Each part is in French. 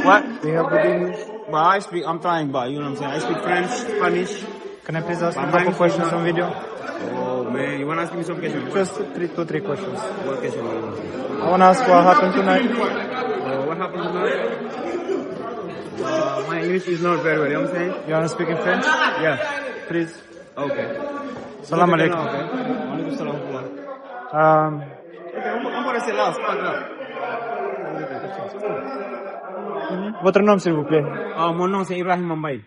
What? Do you have good English? I'm trying, but you know what I'm saying? I speak French, Spanish. Can I please ask you a couple questions on video? Oh, man, you want to ask me some questions? Just two, three questions. What question? I want to ask what happened tonight. What happened tonight? My English is not very well, you know what I'm saying? You want to speak in French? Yeah. Please. Okay. Salam alaikum. Alaikum salam. On va rester là, c'est pas grave. Votre nom, s'il vous plaît? Mon nom, c'est Ibrahim Mambaye.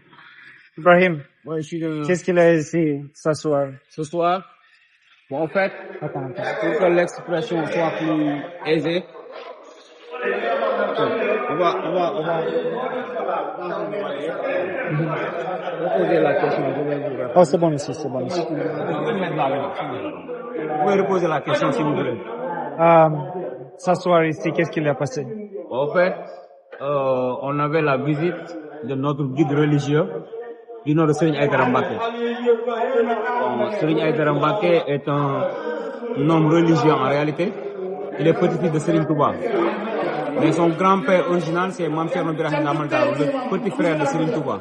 Ibrahim. Ouais, je suis de... Qu'est-ce qu'il a ici ce soir? Ce soir, bon, en fait, Attends. pour que l'expression soit plus aisée, on va poser la question. Oh, c'est bon ici, c'est bon ici. Vous pouvez reposer la question si vous voulez. Ce soir ici, qu'est-ce qu'il a passé? En fait, on avait la visite de notre guide religieux du nom de Serigne Aïdara Mbacké. Serigne Aïdara Mbacké est un homme religieux en réalité. Il est petit-fils de Serigne Touba. Mais son grand-père original, c'est Mame Thierno Birahim Ndamal Darou, le petit frère de Serigne Touba.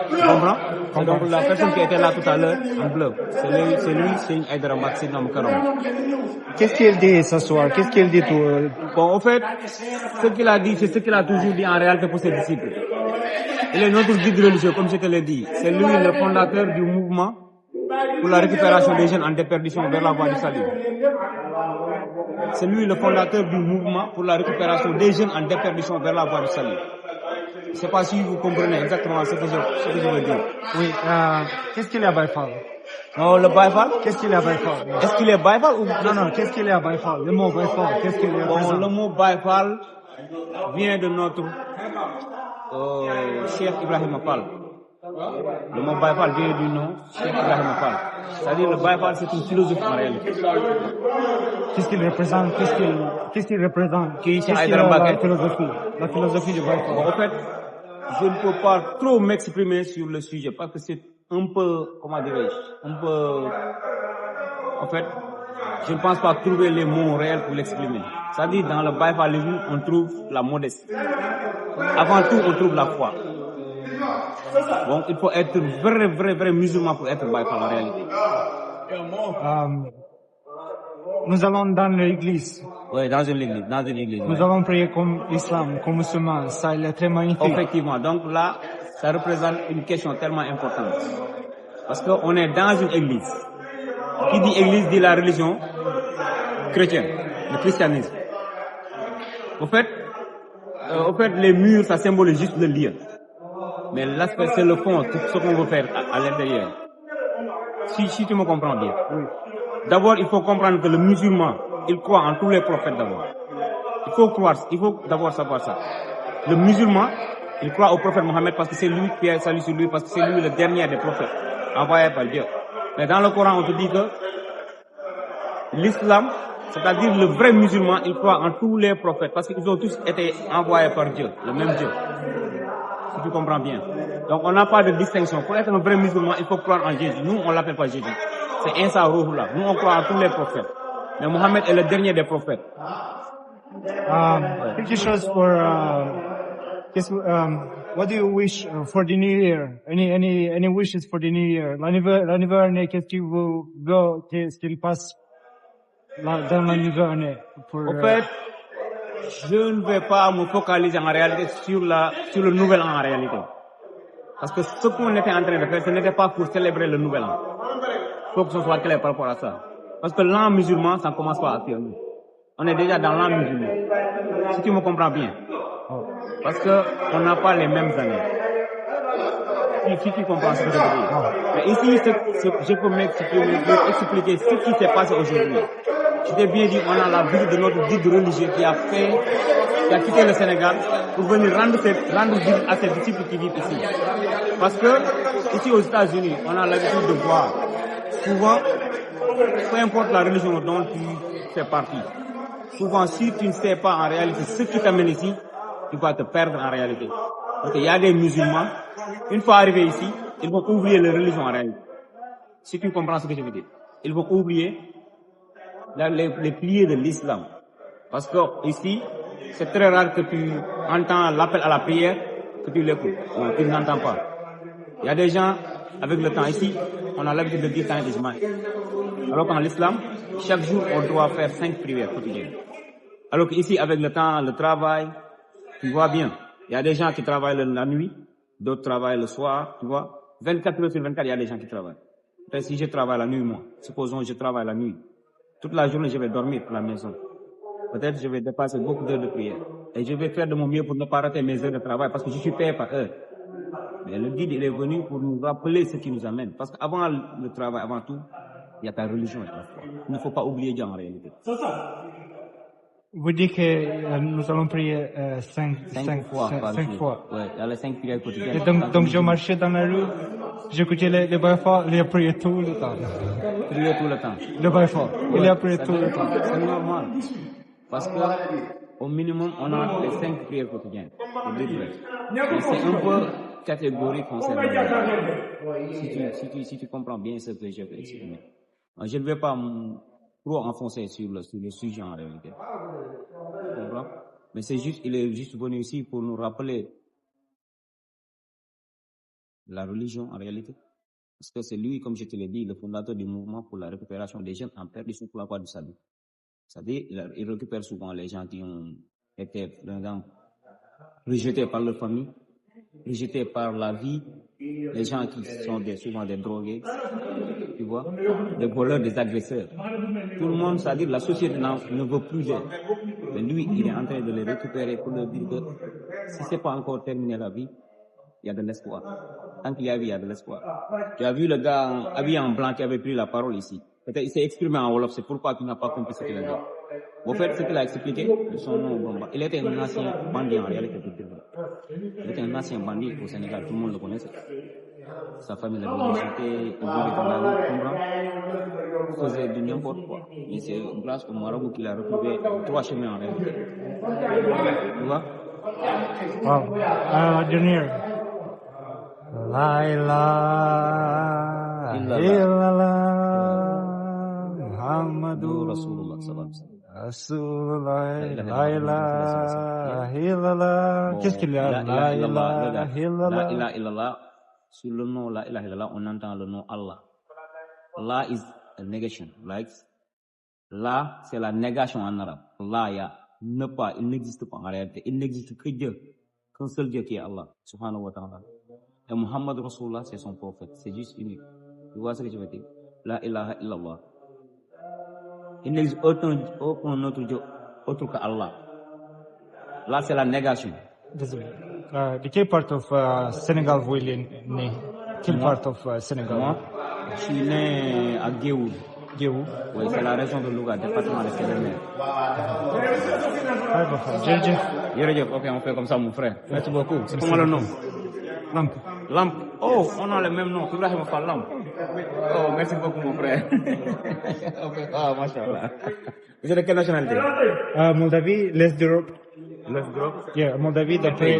Tu comprends? C'est donc la personne qui était là tout à l'heure, en bleu. C'est lui, Serigne Aïdara Mbacké, Seydina Moukaram. Qu'est-ce qu'il dit ce soir? Qu'est-ce qu'il dit tout? Bon, en fait, ce qu'il a dit, c'est ce qu'il a toujours dit en réalité pour ses disciples. Il est notre guide religieux, comme je te l'ai dit. C'est lui le fondateur du mouvement pour la récupération des jeunes en déperdition vers la voie du salut. C'est lui le fondateur du mouvement pour la récupération des jeunes en déperdition vers la voie du salut. Je ne sais pas si vous comprenez exactement ce que je veux dire. Oui, qu'est-ce qu'il est à Baïfal? Non, le Baïfal? Qu'est-ce qu'il est à Baïfal? Est-ce qu'il est Baïfal ou... Non, qu'est-ce qu'il est à Baïfal? Le mot Baïfal, qu'est-ce qu'il est? Bon, le mot Baïfal vient de notre Cheikh Ibrahim Fall. Le mot Baïfal vient du nom Cheikh Ibrahim Fall. C'est-à-dire le Baïfal, c'est une philosophie en réalité. Qu'est-ce qu'il représente? Qu'est-ce qu'il représente? Qui est la philosophie? La philosophie du Baïfal. En fait, je ne peux pas trop m'exprimer sur le sujet parce que c'est un peu, comment dirais-je, un peu... En fait, je ne pense pas trouver les mots réels pour l'exprimer. C'est-à-dire, dans le Baïfalisme, on trouve la modestie. Avant tout, on trouve la foi. Donc, il faut être vrai musulman pour être Baïfal en réalité. Nous allons dans l'église. Oui, dans une église. Nous allons prier comme islam, comme musulman. Ça, il est très magnifique. Effectivement. Donc là, ça représente une question tellement importante. Parce qu'on est dans une église. Qui dit église dit la religion chrétienne, le christianisme. Au fait, les murs, ça symbolise juste le lieu. Mais l'aspect, c'est le fond, tout ce qu'on veut faire à l'intérieur. Si tu me comprends bien. Oui. D'abord, il faut comprendre que le musulman, il croit en tous les prophètes d'abord. Il faut d'abord savoir ça. Le musulman, il croit au prophète Mohammed parce que c'est lui qui a salut sur lui, parce que c'est lui le dernier des prophètes, envoyé par Dieu. Mais dans le Coran, on te dit que l'islam, c'est-à-dire le vrai musulman, il croit en tous les prophètes parce qu'ils ont tous été envoyés par Dieu, le même Dieu. Si tu comprends bien. Donc on n'a pas de distinction. Pour être un vrai musulman, il faut croire en Jésus. Nous, on ne l'appelle pas Jésus. C'est Insa Ruhullah. Nous, on croit en tous les prophètes. Mais Mohammed est le dernier des prophètes. Quelque chose pour... what do you wish for the new year? Any wishes for the new year? L'année année, qu'est-ce qu'il passe dans la nouvelle année? En fait, je ne vais pas me focaliser en réalité sur le nouvel an en réalité. Parce que ce qu'on était en train de faire, ce n'était pas pour célébrer le nouvel an. Il faut que ce soit clair par rapport à ça. Parce que l'an musulman, ça ne commence pas actuellement. On est déjà dans l'an musulman. Si tu me comprends bien. Parce qu'on n'a pas les mêmes années. Si tu comprends ce que je veux dire. Mais ici, je peux m'expliquer ce qui s'est passé aujourd'hui. Je t'ai bien dit, on a la visite de notre guide religieux qui a quitté le Sénégal pour venir rendre visite à ses disciples qui vivent ici. Parce que, ici aux États-Unis, on a l'habitude de voir, souvent, peu importe la religion dont tu fais partie, souvent, si tu ne sais pas en réalité ce qui t'amène ici, tu vas te perdre en réalité. Parce qu'il y a des musulmans, une fois arrivés ici, ils vont oublier leur religion en réalité. Si tu comprends ce que je veux dire. Ils vont oublier les piliers de l'islam. Parce que ici, c'est très rare que tu entends l'appel à la prière, que tu l'écoutes. Non, tu n'entends pas. Il y a des gens, avec le temps ici, on a l'habitude de dire quand ils alors qu'en l'islam, chaque jour, on doit faire 5 prières quotidiennes. Alors qu'ici, avec le temps, le travail, tu vois bien. Il y a des gens qui travaillent la nuit, d'autres travaillent le soir, tu vois. 24 heures sur 24, il y a des gens qui travaillent. Peut-être si je travaille la nuit, moi, supposons que je travaille la nuit, toute la journée, je vais dormir à la maison. Peut-être je vais dépasser beaucoup d'heures de prière. Et je vais faire de mon mieux pour ne pas rater mes heures de travail parce que je suis payé par eux. Mais le guide, il est venu pour nous rappeler ce qui nous amène. Parce qu'avant le travail, avant tout, il y a ta religion et ta foi. Il ne faut pas oublier Dieu en réalité. Vous dites que nous allons prier 5 fois. Ouais, il y a les 5 prières quotidiennes. Et donc je marchais dans la rue, j'écoutais les Baïfa, il a prié tout le temps. Prier tout le temps. Le Baïfa, il a prié tout le temps. C'est normal. Parce qu'au minimum, on a les 5 prières quotidiennes. Mais c'est un peu catégorique concernant si tu comprends bien ce que je vais exprimer. Je ne vais pas trop enfoncer sur le sujet en réalité. Tu comprends? Mais il est juste venu ici pour nous rappeler la religion en réalité. Parce que c'est lui, comme je te l'ai dit, le fondateur du mouvement pour la récupération des jeunes en perdition pour la voie du salut. C'est-à-dire, il récupère souvent les gens qui ont été, par exemple, rejetés par leur famille, rejetés par la vie, les gens qui sont souvent des drogués, tu vois, des voleurs, des agresseurs. Tout le monde, c'est-à-dire la société ne veut plus d'eux. Mais lui, il est en train de les récupérer pour leur dire que si c'est pas encore terminé la vie, il y a de l'espoir. Tant qu'il y a vie, il y a de l'espoir. Tu as vu le gars habillé en blanc qui avait pris la parole ici. Peut-être il s'est exprimé en Wolof, c'est pourquoi tu n'as pas compris ce qu'il a dit. Au fait, ce qu'il a expliqué, son nom, il était un ancien bandit en réalité. Il était un ancien bandit au Sénégal, tout le monde le connaissait. Sa famille l'avait rejeté, il vivait dans la rue, il faisait de n'importe quoi. Et c'est grâce au marabout qu'il a retrouvé 3 chemins en réalité. Tu vois? Wow. Junior. La ilaha illallah Muhammadur Rasulullah sallallahu alayhi wa sallam. Rasulullah, la ilaha illallah. Qu'est-ce qu'il y a? La ilaha illallah. La ilaha illallah. Sur le nom la ilaha illallah, on entend le nom Allah. La is a negation. Like, la, c'est la négation en arabe. La, ne pas, il n'existe pas en réalité. Il n'existe que Dieu. Qu'un seul Dieu qui est Allah, subhanahu wa ta'ala. Et Muhammad Rasulullah, c'est son prophète. C'est juste unique. Tu vois ce que je veux dire? La ilaha illallah. Il n'existe aucun autre Dieu autre que Allah. Là, c'est la négation. Désolé. De quelle part of Sénégal vous êtes né? Quelle part of Sénégal? Moi, je suis né à Guéoul. Guéoul? Oui, c'est la région de Louga, département de Kébémer. Jéréjeff, ok, on fait comme ça, mon frère. Merci beaucoup. C'est comment le nom? Lamp. Lamp. Oh, on a le même nom. Tout là, je me parle Lamp. Oh, merci beaucoup, mon frère. Oh, machallah. Vous êtes de quelle nationalité? Moldavie, l'Est d'Europe. L'Est d'Europe? Yeah, Moldavie, d'après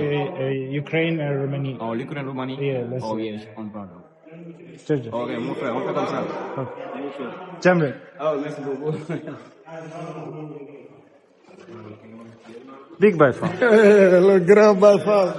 Ukraine et Roumanie. Oh, l'Ukraine, Roumanie? Yeah, oh, yeah, je comprends. Ok, mon frère, on fait comme ça. Jamre. Oh, merci beaucoup. Big Baïfa. Le grand Baïfa.